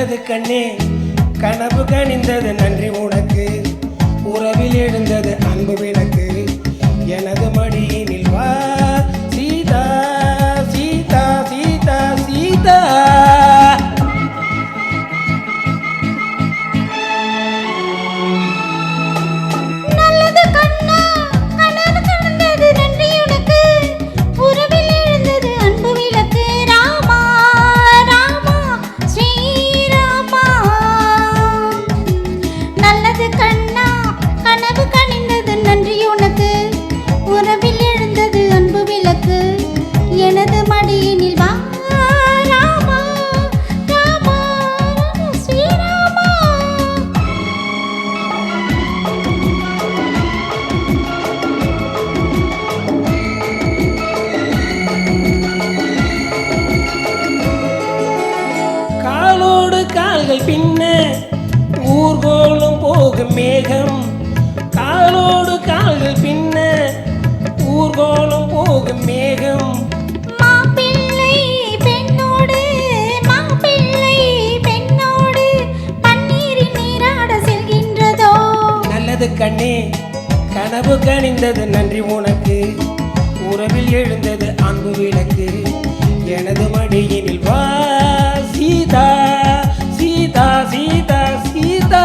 நல்லது கண்ணே கனவு கனிந்தது நன்றி உனக்கு உறவில் எழுந்தது அன்பு விளக்கு எனது மடியினில் வா சீதா சீதா சீதா சீதா எனது மடியினில் வா ராமா ராமா ஸ்ரீராமா. காலோடு கால்கள் பின்ன ஊர்கோலும் போகும் மேகம் காலோடு கால்கள் பின்ன ஊர்கோலும் போகும் மேகம் கண்ணே கனவு கனிந்தது நன்றி உனக்கு உறவில் எழுந்தது அன்பு விளக்கு எனது மடியினில் வா சீதா சீதா சீதா சீதா.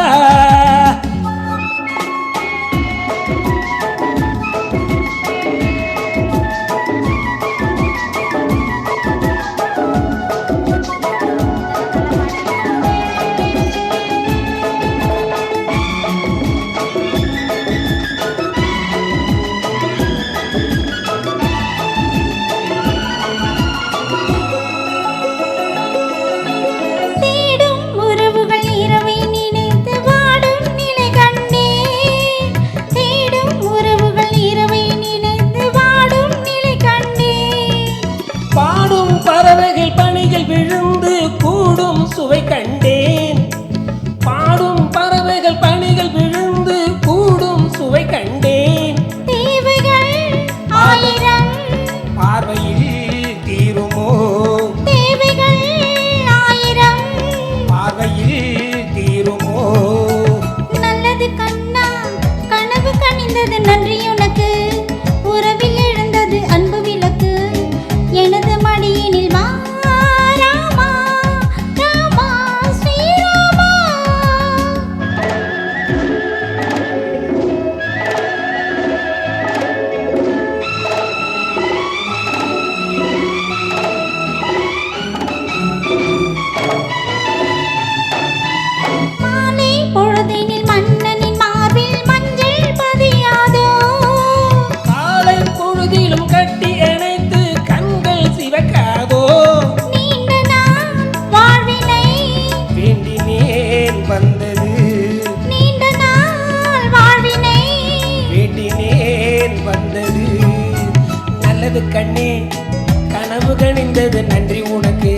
பறவைகள் பணிகள் விழுந்து கூடும் சுவை கண்டேன் பாடும் பறவைகள் பணிகள் விழுந்து கூடும் சுவை கண்டேன் தேவைகள் ஆயிரம் பார்வையில் தீருமோ தேவைகள் ஆயிரம் பார்வையில் தீருமோ நல்லது கண்ணா கனவு கனிந்தது நன்றி உனக்கு உறவில் எழுந்தது அன்பு விளக்கு எனது மடியினில் வா ராமா ராமா ஸ்ரீராமா. மாலை பொழுதினில் மன்னனின் மார்பில் மஞ்சள் பதியாதோ காலை பொழுதிலும் கட்டி அணைத்து கண்கள் சிவக்காதோ நீண்ட நாள் வாழ்வினை வேண்டினேன் வந்தது நீண்ட நாள் வாழ்வினை வேண்டினேன் வந்தது நல்லது கண்ணே கனவு கனிந்தது நன்றி உனக்கு